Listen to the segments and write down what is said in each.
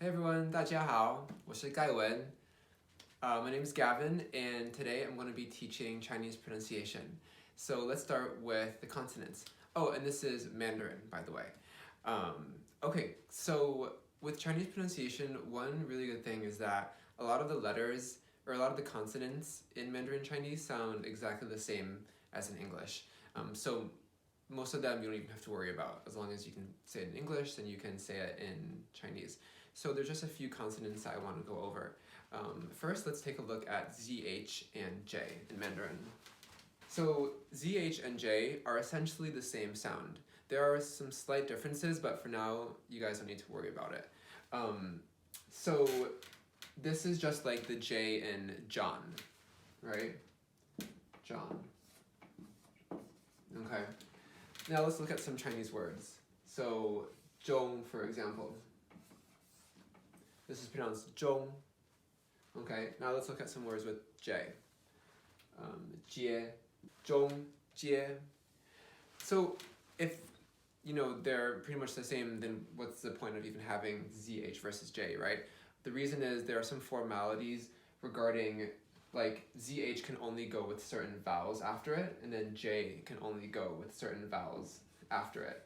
Hey everyone, 大家好，我是盖文. My name is Gavin, and today I'm going to be teaching Chinese pronunciation. So let's start with the consonants. Oh, and this is Mandarin, by the way. Okay, so with Chinese pronunciation, one really good thing is that a lot of the letters, or a lot of the consonants in Mandarin Chinese sound exactly the same as in English. So most of them you don't even have to worry about. As long as you can say it in English, then you can say it in Chinese. So there's just a few consonants that I want to go over. First, let's take a look at ZH and J in Mandarin. So ZH and J are essentially the same sound. There are some slight differences, but for now, you guys don't need to worry about it. So this is just like the J in John, right? John. Okay. Now let's look at some Chinese words. So, 中, for example. This is pronounced 中. Okay, now let's look at some words with J. 接, 中, 接. So, if they're pretty much the same, then what's the point of even having ZH versus J, right? The reason is there are some formalities regarding, like, ZH can only go with certain vowels after it, and then J can only go with certain vowels after it.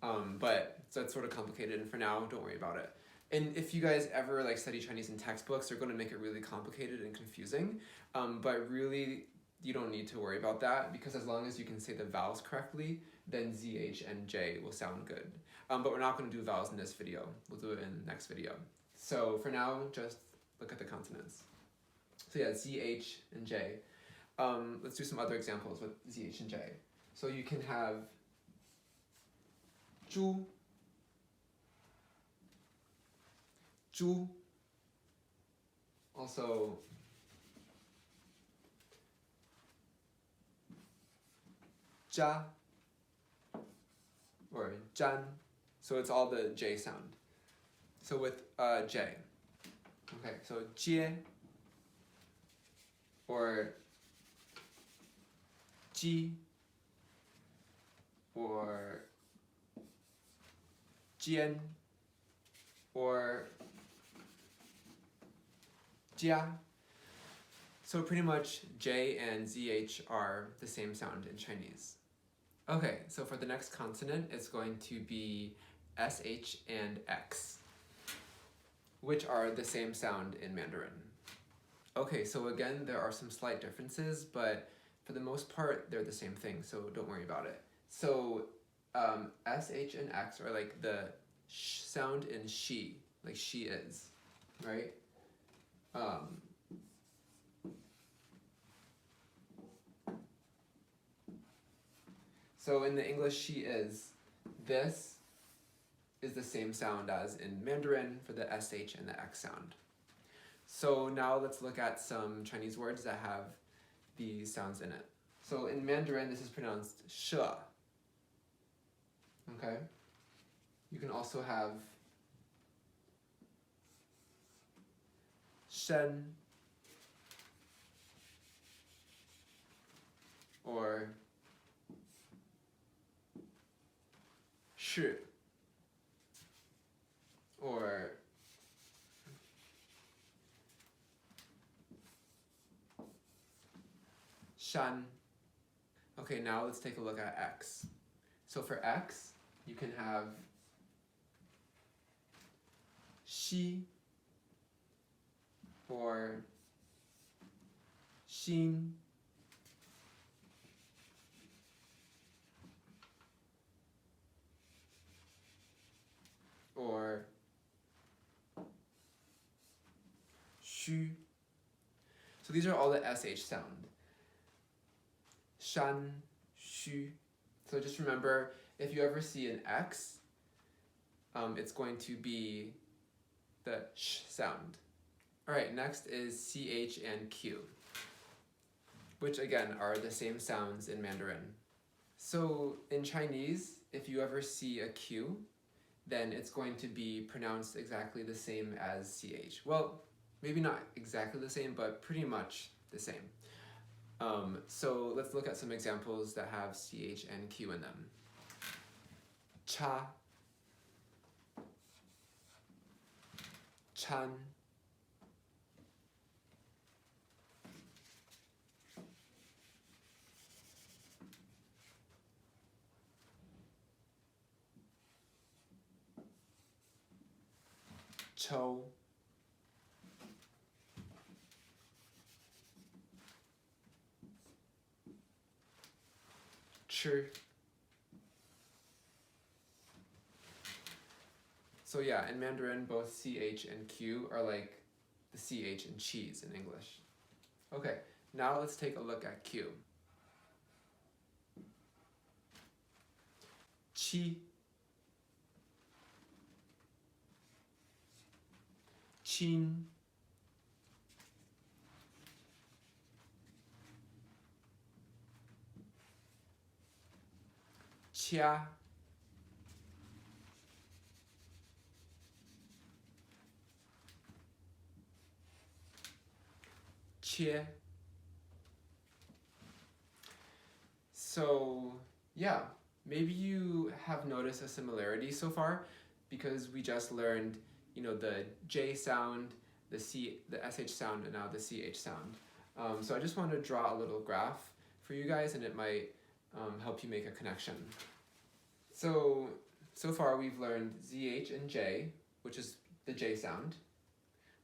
But that's sort of complicated, and for now, don't worry about it. And if you guys ever study Chinese in textbooks, they're going to make it really complicated and confusing. But really, you don't need to worry about that, because as long as you can say the vowels correctly, then ZH and J will sound good. But we're not going to do vowels in this video. We'll do it in the next video. So for now, just look at the consonants. So yeah, ZH and J. Let's do some other examples with ZH and J. So you can have 猪, 猪. Also, 家 or 占. So it's all the J sound. So with J. Okay, so 接 or 鸡 or 煎 or 家. So pretty much J and ZH are the same sound in Chinese. Okay, so for the next consonant, it's going to be SH and X, which are the same sound in Mandarin. Okay, so again, there are some slight differences, but for the most part, they're the same thing, so don't worry about it. So SH and X are like the sh sound in she, like she is, right? So in the English she is, this is the same sound as in Mandarin for the SH and the X sound. So now let's look at some Chinese words that have these sounds in it. So in Mandarin, this is pronounced she. Okay? You can also have shen or shi or shan. Okay, now let's take a look at X. So for X, you can have shi or xin or shu. So these are all the SH sound. Shan, shu. So just remember, if you ever see an X, it's going to be the sh sound. Alright, next is CH and Q, which again are the same sounds in Mandarin. So in Chinese, if you ever see a Q, then it's going to be pronounced exactly the same as CH. Well, maybe not exactly the same, but pretty much the same. So let's look at some examples that have CH and Q in them. Cha, chan, cho, ch. So yeah, in Mandarin, both CH and Q are like the CH in cheese in English. Okay, now let's take a look at Q. Qi, qin, qia, qie. So yeah, maybe you have noticed a similarity so far because we just learned, the J sound, the SH sound, and now the CH sound. So I just want to draw a little graph for you guys, and it might help you make a connection. So far we've learned ZH and J, which is the J sound.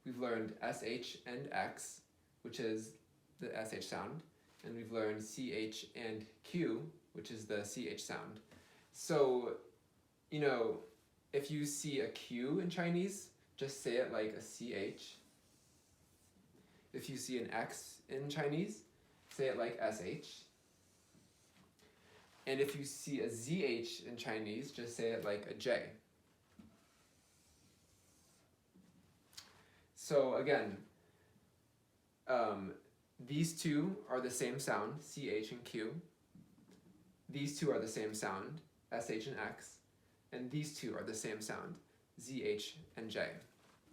We've learned SH and X, which is the SH sound. And we've learned CH and Q, which is the CH sound. So, if you see a Q in Chinese, just say it like a CH. If you see an X in Chinese, say it like SH. And if you see a ZH in Chinese, just say it like a J. So again, these two are the same sound, CH and Q. These two are the same sound, SH and X. And these two are the same sound, ZH and J.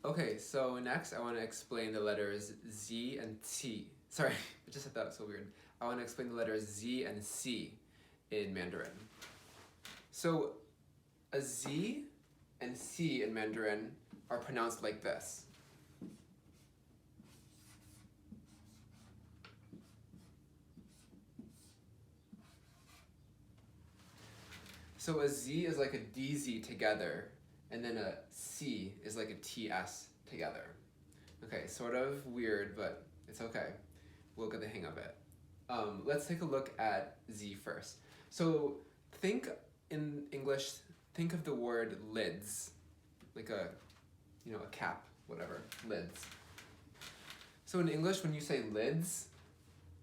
Okay, so next I want to explain the letters Z and T. Sorry, I just said that so weird. I want to explain the letters Z and C in Mandarin. So a Z and C in Mandarin are pronounced like this. So a Z is like a DZ together, and then a C is like a TS together. Okay, sort of weird, but it's okay. We'll get the hang of it. Let's take a look at Z first. So think in English, think of the word lids, like a cap, whatever, lids. So in English, when you say lids,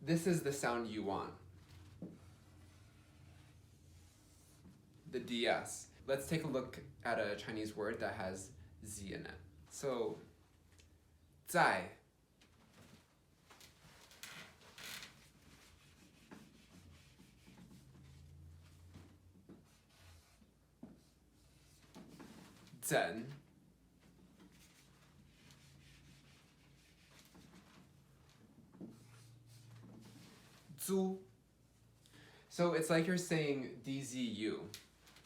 this is the sound you want. The DS. Let's take a look at a Chinese word that has Z in it. So, 在. Zen. Zu. So it's like you're saying DZU.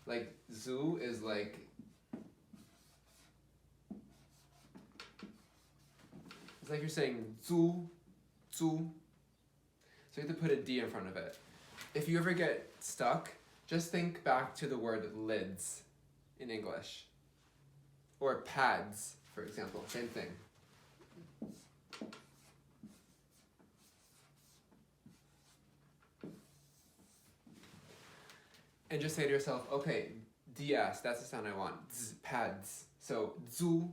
Like zu is like it's like you're saying zu, zu. So you have to put a D in front of it. If you ever get stuck, just think back to the word lids in English. Or pads, for example, same thing. And just say to yourself, okay, DS, that's the sound I want. Z, pads. So, zu.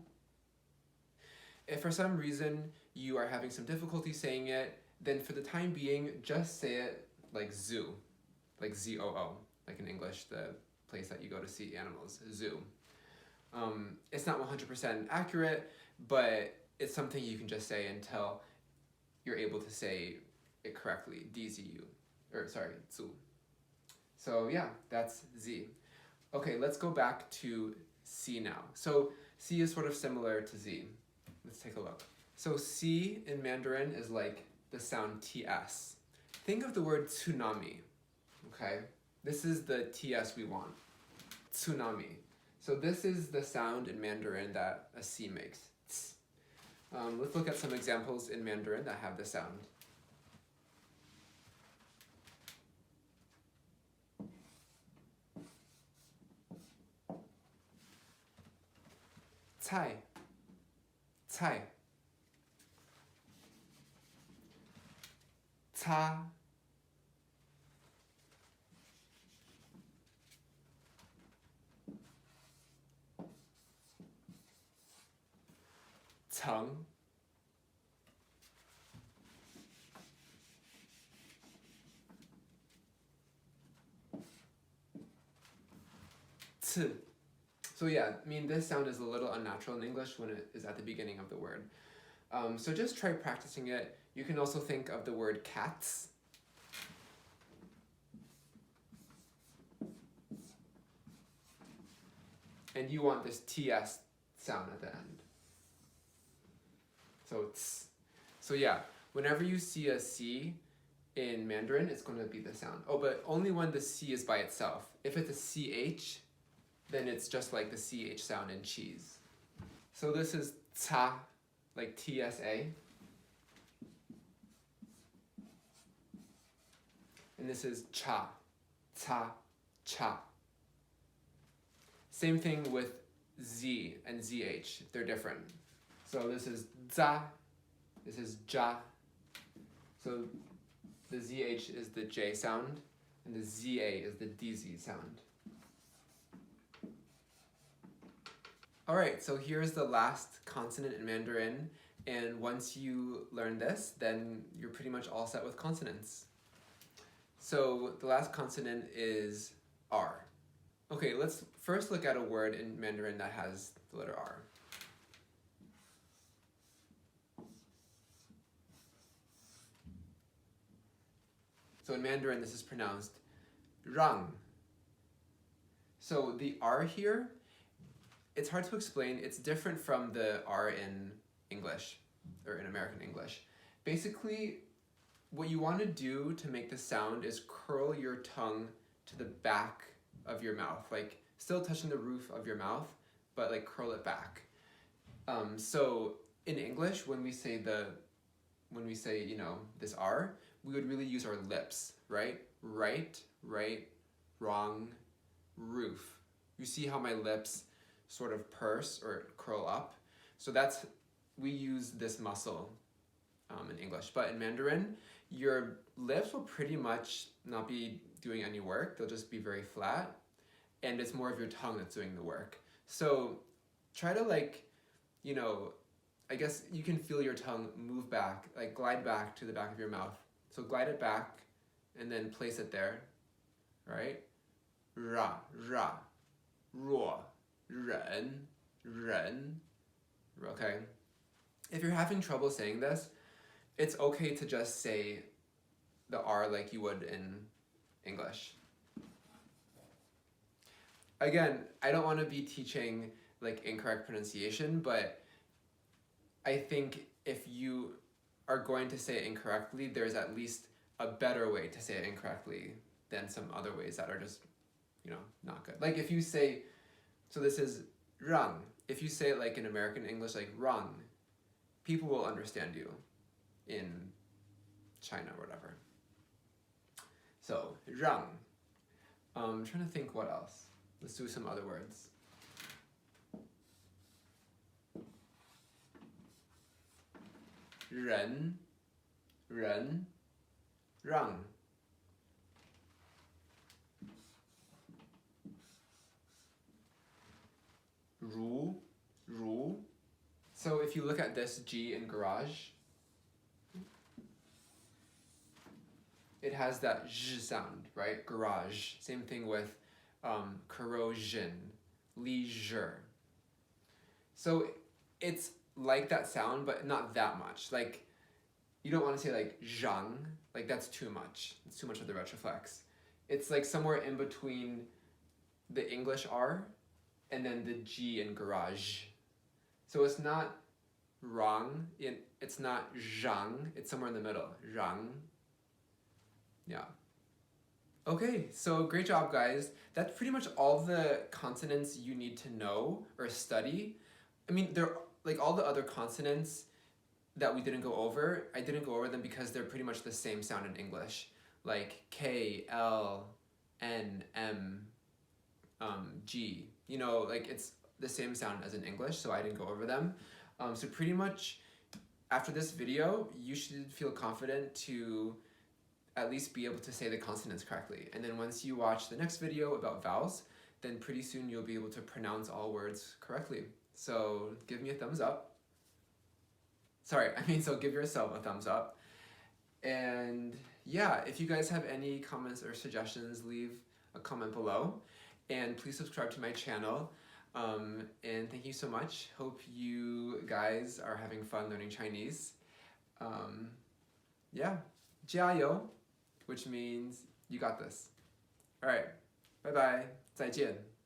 If for some reason you are having some difficulty saying it, then for the time being, just say it like zoo. Like Z-O-O. Like in English, the place that you go to see animals, zoo. It's not 100% accurate, but it's something you can just say until you're able to say it correctly. DZU. Zu. So yeah, that's Z. Okay, let's go back to C now. So C is sort of similar to Z. Let's take a look. So C in Mandarin is like the sound TS. Think of the word tsunami, okay? This is the TS we want, tsunami. So this is the sound in Mandarin that a C makes, ts. Let's look at some examples in Mandarin that have this sound. Cai, cai. Ca, ceng, ci. So yeah, I mean, this sound is a little unnatural in English when it is at the beginning of the word. So just try practicing it. You can also think of the word cats. And you want this TS sound at the end. So ts. So yeah, whenever you see a C in Mandarin, it's going to be the sound. Oh, but only when the C is by itself. If it's a CH, then it's just like the CH sound in cheese. So this is ca, like TSA. And this is cha, ca, cha. Same thing with Z and ZH, they're different. So this is za, this is ja. So the ZH is the J sound, and the ZA is the DZ sound. Alright, so here's the last consonant in Mandarin, and once you learn this, then you're pretty much all set with consonants. So the last consonant is R. Okay, let's first look at a word in Mandarin that has the letter R. So in Mandarin, this is pronounced rang. So the R here, it's hard to explain. It's different from the R in English, or in American English. Basically, what you want to do to make the sound is curl your tongue to the back of your mouth, like still touching the roof of your mouth, but like curl it back. So in English, when we say this R, we would really use our lips, right? Right, wrong, roof. You see how my lips sort of purse or curl up? So we use this muscle in English. But in Mandarin, your lips will pretty much not be doing any work. They'll just be very flat. And it's more of your tongue that's doing the work. So try to I guess you can feel your tongue move back, like glide back to the back of your mouth. So glide it back and then place it there, right? Ra, ra, ruo, ren, ren. Okay? If you're having trouble saying this, it's okay to just say the R like you would in English. Again, I don't want to be teaching like incorrect pronunciation, but I think if you are going to say it incorrectly, there's at least a better way to say it incorrectly than some other ways that are just, not good. Like if you say, so this is rang. If you say it like in American English, like rang, people will understand you in China or whatever. So rang. I'm trying to think what else. Let's do some other words. Ren, ren, rang. Ru, ru. So if you look at this G in garage, it has that zh sound, right? Garage. Same thing with corrosion, leisure. So it's like that sound, but not that much. Like, you don't want to say like zhang, like that's too much. It's too much of the retroflex. It's like somewhere in between the English R and then the G in garage. So it's not rang, it's not zhang, it's somewhere in the middle. Zhang. Yeah. Okay, so great job, guys. That's pretty much all the consonants you need to know or study. I mean, like all the other consonants that we didn't go over, I didn't go over them because they're pretty much the same sound in English. Like K, L, N, M, G. You know, like it's the same sound as in English, so I didn't go over them. So pretty much after this video, you should feel confident to at least be able to say the consonants correctly. And then once you watch the next video about vowels, then pretty soon you'll be able to pronounce all words correctly. So give me a thumbs up. So give yourself a thumbs up. And yeah, if you guys have any comments or suggestions, leave a comment below. And please subscribe to my channel. And thank you so much. Hope you guys are having fun learning Chinese. Yeah, 加油, which means you got this. All right, bye-bye, 再见.